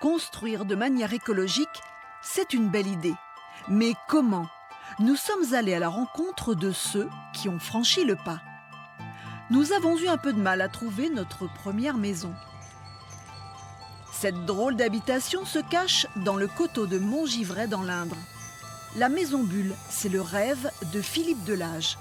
Construire de manière écologique, c'est une belle idée. Mais comment ? Nous sommes allés à la rencontre de ceux qui ont franchi le pas. Nous avons eu un peu de mal à trouver notre première maison. Cette drôle d'habitation se cache dans le coteau de Montgivray dans l'Indre. La maison Bulle, c'est le rêve de Philippe Delage.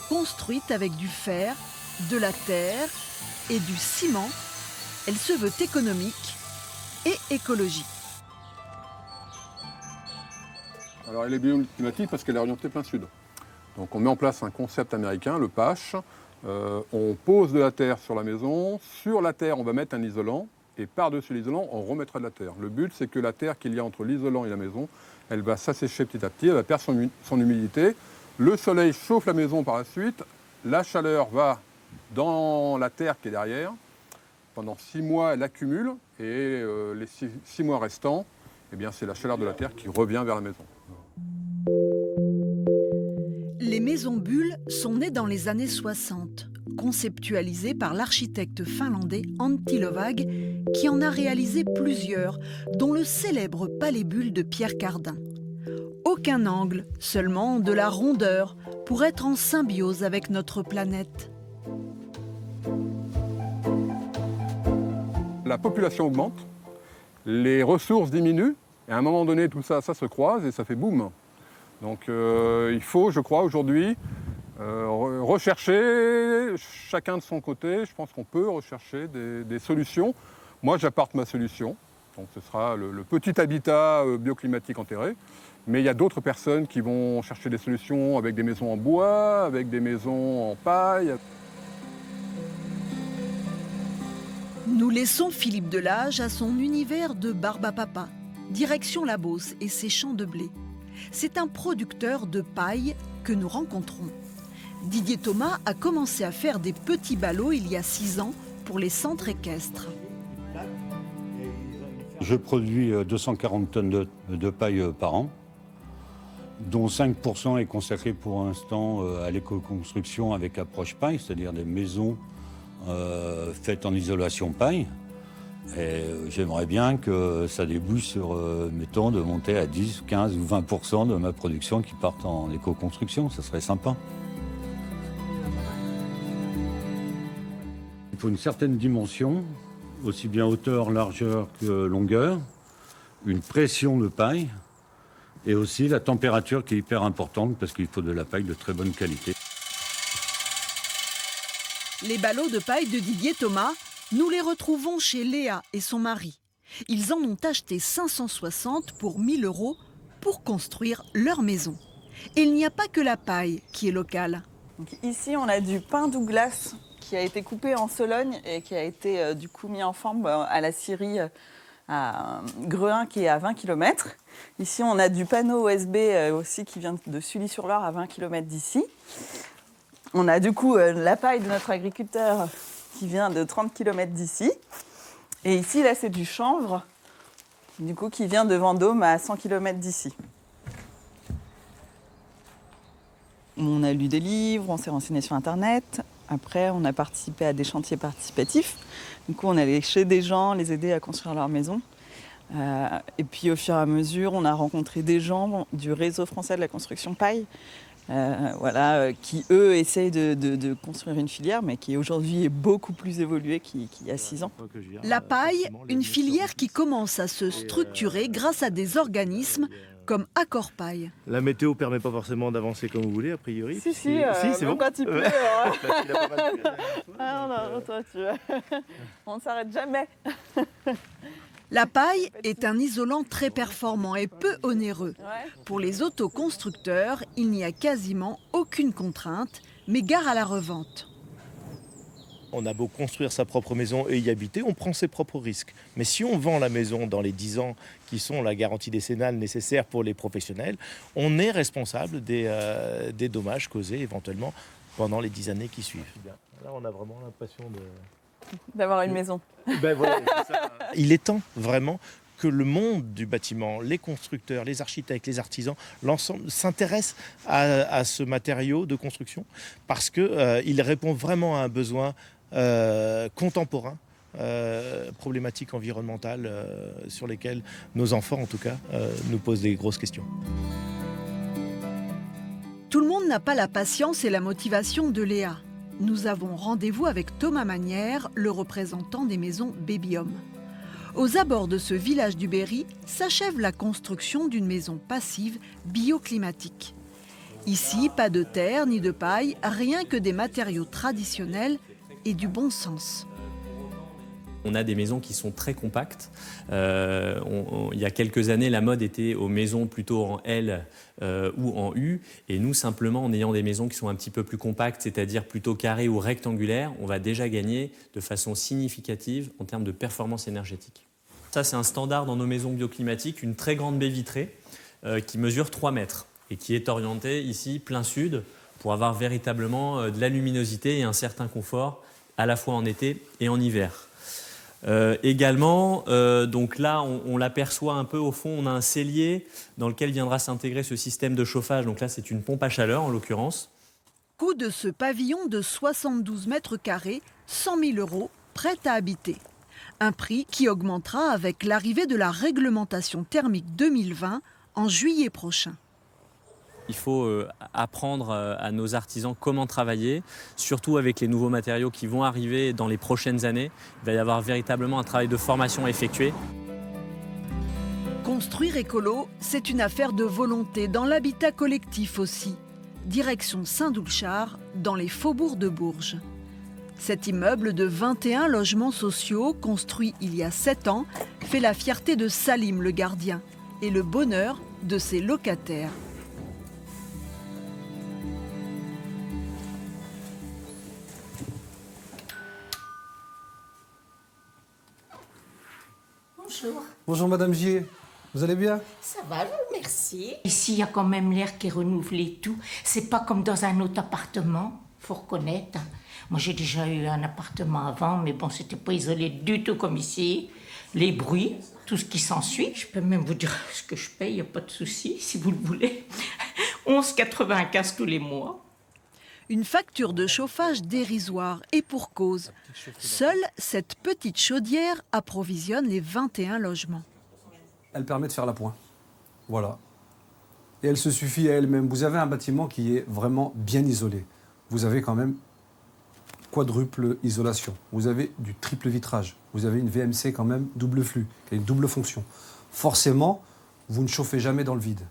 Construite avec du fer, de la terre et du ciment, elle se veut économique et écologique. Alors elle est bioclimatique parce qu'elle est orientée plein sud. Donc on met en place un concept américain, le PASH. On pose de la terre sur la maison. Sur la terre, on va mettre un isolant. Et par-dessus l'isolant, on remettra de la terre. Le but, c'est que la terre qu'il y a entre l'isolant et la maison, elle va s'assécher petit à petit, elle va perdre son humidité. Le soleil chauffe la maison par la suite. La chaleur va dans la terre qui est derrière. Pendant 6 mois, elle accumule. Et les 6 mois restants, eh bien, c'est la chaleur de la terre qui revient vers la maison. Les maisons Bulles sont nées dans les années 60, conceptualisées par l'architecte finlandais Antti Lovag, qui en a réalisé plusieurs, dont le célèbre Palais Bulle de Pierre Cardin. Aucun angle, seulement de la rondeur, pour être en symbiose avec notre planète. La population augmente, les ressources diminuent, et à un moment donné, tout ça se croise et ça fait boum. Donc il faut, je crois, aujourd'hui, rechercher chacun de son côté. Je pense qu'on peut rechercher des solutions. Moi, j'apporte ma solution. Donc ce sera le petit habitat bioclimatique enterré. Mais il y a d'autres personnes qui vont chercher des solutions avec des maisons en bois, avec des maisons en paille. Nous laissons Philippe Delage à son univers de barbe à papa, direction la Beauce et ses champs de blé. C'est un producteur de paille que nous rencontrons. Didier Thomas a commencé à faire des petits ballots il y a 6 ans pour les centres équestres. Je produis 240 tonnes de paille par an, dont 5% est consacré pour l'instant à l'éco-construction avec approche paille, c'est-à-dire des maisons faites en isolation paille. Et j'aimerais bien que ça débouche sur, mettons, de monter à 10, 15 ou 20% de ma production qui partent en éco-construction. Ça serait sympa. Il faut une certaine dimension, aussi bien hauteur, largeur que longueur, une pression de paille et aussi la température qui est hyper importante parce qu'il faut de la paille de très bonne qualité. Les ballots de paille de Didier Thomas, nous les retrouvons chez Léa et son mari. Ils en ont acheté 560 pour 1 000 € pour construire leur maison. Et il n'y a pas que la paille qui est locale. Donc ici, on a du pin Douglas qui a été coupé en Sologne et qui a été du coup mis en forme à la scierie à Grehin qui est à 20 km. Ici, on a du panneau OSB aussi qui vient de Sully-sur-Loire à 20 km d'ici. On a du coup la paille de notre agriculteur qui vient de 30 km d'ici. Et ici, là, c'est du chanvre, du coup, qui vient de Vendôme à 100 km d'ici. On a lu des livres, on s'est renseigné sur Internet. Après, on a participé à des chantiers participatifs. Du coup, on allait chez des gens, les aider à construire leur maison. Et puis, au fur et à mesure, on a rencontré des gens du réseau français de la construction paille, qui, eux, essayent de construire une filière, mais qui aujourd'hui est beaucoup plus évoluée qu'il y a 6 ans. La paille, une filière qui commence à se structurer grâce à des organismes comme Accord Paille. La météo ne permet pas forcément d'avancer comme vous voulez, a priori. Si, c'est bon. Quand il pleut. On ne s'arrête jamais. La paille est un isolant très performant et peu onéreux. Pour les autoconstructeurs, il n'y a quasiment aucune contrainte, mais gare à la revente. On a beau construire sa propre maison et y habiter, on prend ses propres risques. Mais si on vend la maison dans les 10 ans qui sont la garantie décennale nécessaire pour les professionnels, on est responsable des dommages causés éventuellement pendant les 10 années qui suivent. Là, on a vraiment l'impression d'avoir une maison. Ben voilà, c'est ça. Il est temps vraiment que le monde du bâtiment, les constructeurs, les architectes, les artisans, l'ensemble s'intéressent à ce matériau de construction parce qu'il répond vraiment à un besoin contemporain problématiques environnementales sur lesquelles nos enfants, en tout cas, nous posent des grosses questions. Tout le monde n'a pas la patience et la motivation de Léa. Nous avons rendez-vous avec Thomas Manière, le représentant des maisons Baby Home. Aux abords de ce village du Berry s'achève la construction d'une maison passive bioclimatique. Ici, pas de terre ni de paille, rien que des matériaux traditionnels et du bon sens. On a des maisons qui sont très compactes. Il y a quelques années, la mode était aux maisons plutôt en L ou en U. Et nous, simplement, en ayant des maisons qui sont un petit peu plus compactes, c'est-à-dire plutôt carrées ou rectangulaires, on va déjà gagner de façon significative en termes de performance énergétique. Ça, c'est un standard dans nos maisons bioclimatiques, une très grande baie vitrée qui mesure 3 mètres et qui est orientée ici, plein sud, pour avoir véritablement de la luminosité et un certain confort, à la fois en été et en hiver. Également, donc là, on l'aperçoit un peu au fond, on a un cellier dans lequel viendra s'intégrer ce système de chauffage. Donc là, c'est une pompe à chaleur en l'occurrence. Coût de ce pavillon de 72 mètres carrés, 100 000 €, prêt à habiter. Un prix qui augmentera avec l'arrivée de la réglementation thermique 2020 en juillet prochain. Il faut apprendre à nos artisans comment travailler, surtout avec les nouveaux matériaux qui vont arriver dans les prochaines années. Il va y avoir véritablement un travail de formation à effectuer. Construire écolo, c'est une affaire de volonté dans l'habitat collectif aussi. Direction Saint-Doulchard, dans les faubourgs de Bourges. Cet immeuble de 21 logements sociaux, construit il y a 7 ans, fait la fierté de Salim le gardien et le bonheur de ses locataires. Bonjour. Bonjour Madame Gier, vous allez bien? Ça va, merci. Ici, il y a quand même l'air qui est renouvelé et tout. C'est pas comme dans un autre appartement, faut reconnaître. Moi, j'ai déjà eu un appartement avant, mais bon, c'était pas isolé du tout comme ici. Les bruits, tout ce qui s'ensuit. Je peux même vous dire ce que je paye, il n'y a pas de souci, si vous le voulez. 11,95 tous les mois. Une facture de chauffage dérisoire et pour cause. Seule cette petite chaudière approvisionne les 21 logements. Elle permet de faire l'appoint. Voilà. Et elle se suffit à elle-même. Vous avez un bâtiment qui est vraiment bien isolé. Vous avez quand même quadruple isolation. Vous avez du triple vitrage. Vous avez une VMC quand même double flux, qui a une double fonction. Forcément, vous ne chauffez jamais dans le vide.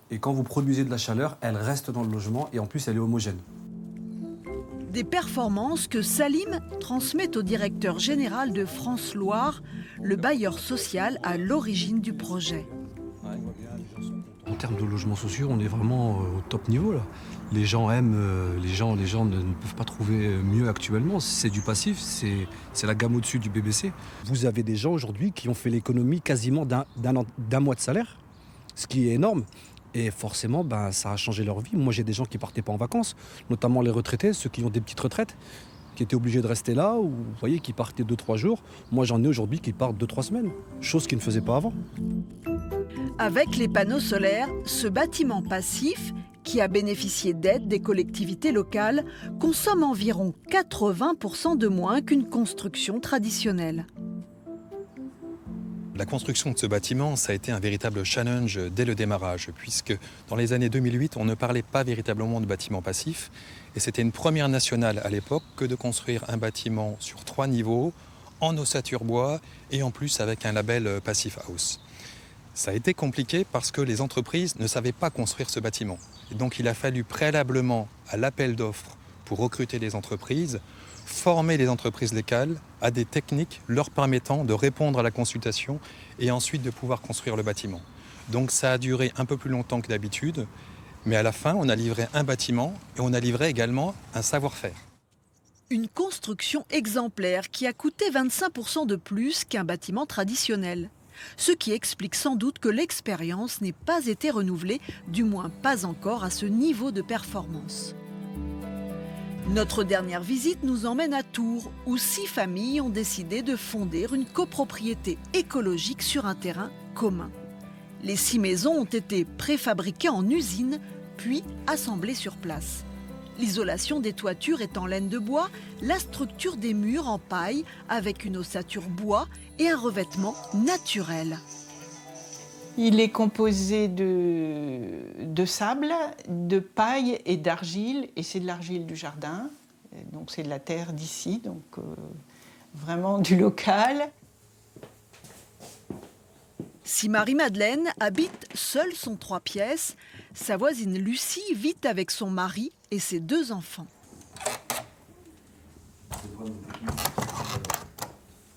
Et quand vous produisez de la chaleur, elle reste dans le logement et en plus, elle est homogène. Des performances que Salim transmet au directeur général de France Loire, le bailleur social à l'origine du projet. En termes de logements sociaux, on est vraiment au top niveau là. Les gens aiment, les gens ne peuvent pas trouver mieux actuellement. C'est du passif, c'est la gamme au-dessus du BBC. Vous avez des gens aujourd'hui qui ont fait l'économie quasiment d'un mois de salaire, ce qui est énorme. Et forcément, ça a changé leur vie. Moi, j'ai des gens qui partaient pas en vacances, notamment les retraités, ceux qui ont des petites retraites, qui étaient obligés de rester là, ou vous voyez, qui partaient 2-3 jours. Moi, j'en ai aujourd'hui qui partent 2-3 semaines, chose qu'ils ne faisaient pas avant. Avec les panneaux solaires, ce bâtiment passif, qui a bénéficié d'aide des collectivités locales, consomme environ 80% de moins qu'une construction traditionnelle. La construction de ce bâtiment, ça a été un véritable challenge dès le démarrage, puisque dans les années 2008, on ne parlait pas véritablement de bâtiment passif. Et c'était une première nationale à l'époque que de construire un bâtiment sur 3 niveaux, en ossature bois et en plus avec un label Passif House. Ça a été compliqué parce que les entreprises ne savaient pas construire ce bâtiment. Et donc il a fallu préalablement à l'appel d'offres pour recruter les entreprises, former les entreprises locales à des techniques leur permettant de répondre à la consultation et ensuite de pouvoir construire le bâtiment. Donc ça a duré un peu plus longtemps que d'habitude, mais à la fin, on a livré un bâtiment et on a livré également un savoir-faire. Une construction exemplaire qui a coûté 25% de plus qu'un bâtiment traditionnel. Ce qui explique sans doute que l'expérience n'ait pas été renouvelée, du moins pas encore à ce niveau de performance. Notre dernière visite nous emmène à Tours, où 6 familles ont décidé de fonder une copropriété écologique sur un terrain commun. Les 6 maisons ont été préfabriquées en usine, puis assemblées sur place. L'isolation des toitures est en laine de bois, la structure des murs en paille avec une ossature bois et un revêtement naturel. Il est composé de sable, de paille et d'argile, et c'est de l'argile du jardin, donc c'est de la terre d'ici, donc vraiment du local. Si Marie-Madeleine habite seule son 3 pièces, sa voisine Lucie vit avec son mari et ses 2 enfants.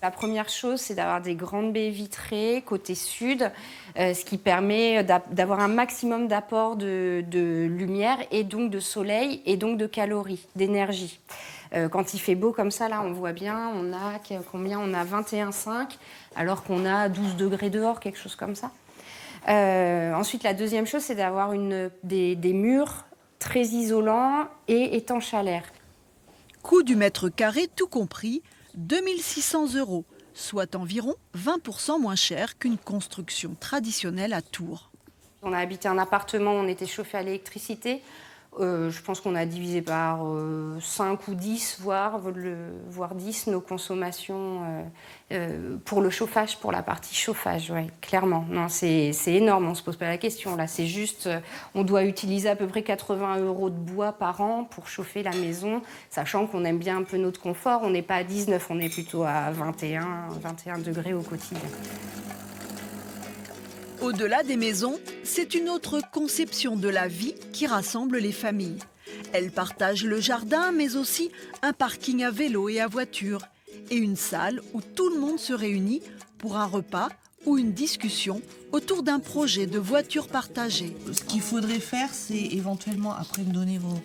La première chose, c'est d'avoir des grandes baies vitrées côté sud, ce qui permet d'avoir un maximum d'apport de lumière et donc de soleil et donc de calories, d'énergie. Quand il fait beau comme ça, là, on voit bien, on a combien ? On a 21,5 alors qu'on a 12 degrés dehors, quelque chose comme ça. Ensuite, la deuxième chose, c'est d'avoir des murs très isolants et étanches à l'air. Coût du mètre carré tout compris, 2 600 €, soit environ 20% moins cher qu'une construction traditionnelle à Tours. On a habité un appartement, on était chauffé à l'électricité. Je pense qu'on a divisé par 5 ou 10, voire 10, nos consommations pour le chauffage, pour la partie chauffage, ouais, clairement. Non, c'est énorme, on ne se pose pas la question. Là, c'est juste, on doit utiliser à peu près 80 € de bois par an pour chauffer la maison, sachant qu'on aime bien un peu notre confort. On n'est pas à 19, on est plutôt à 21 degrés au quotidien. Au-delà des maisons, c'est une autre conception de la vie qui rassemble les familles. Elles partagent le jardin, mais aussi un parking à vélo et à voiture, et une salle où tout le monde se réunit pour un repas ou une discussion autour d'un projet de voiture partagée. Ce qu'il faudrait faire, c'est éventuellement, après me donner vos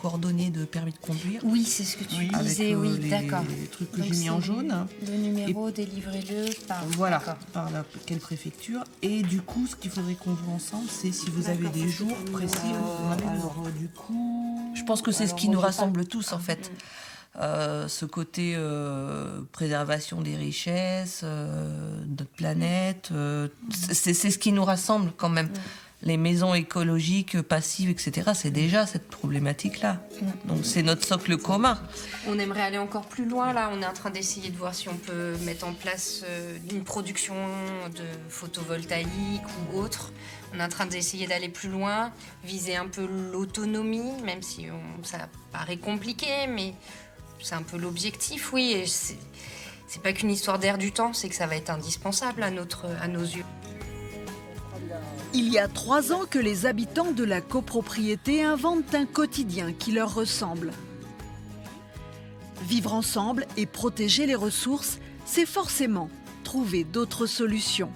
coordonnées de permis de conduire. Oui, c'est ce que tu disais, oui, d'accord. Les trucs que j'ai mis en jaune. Le numéro, délivrez-le par... Voilà, par quelle préfecture. Et du coup, ce qu'il faudrait qu'on voit ensemble, c'est si vous avez des jours précis. Du coup... Je pense que c'est ce qui nous rassemble tous, en fait. Ce côté préservation des richesses, notre planète, c'est ce qui nous rassemble quand même. Les maisons écologiques, passives, etc., c'est déjà cette problématique-là. Donc c'est notre socle commun. On aimerait aller encore plus loin, là. On est en train d'essayer de voir si on peut mettre en place une production de photovoltaïque ou autre. On est en train d'essayer d'aller plus loin, viser un peu l'autonomie, même si ça paraît compliqué, mais... c'est un peu l'objectif, oui. Et c'est pas qu'une histoire d'air du temps, c'est que ça va être indispensable à nos yeux. Il y a 3 ans que les habitants de la copropriété inventent un quotidien qui leur ressemble. Vivre ensemble et protéger les ressources, c'est forcément trouver d'autres solutions.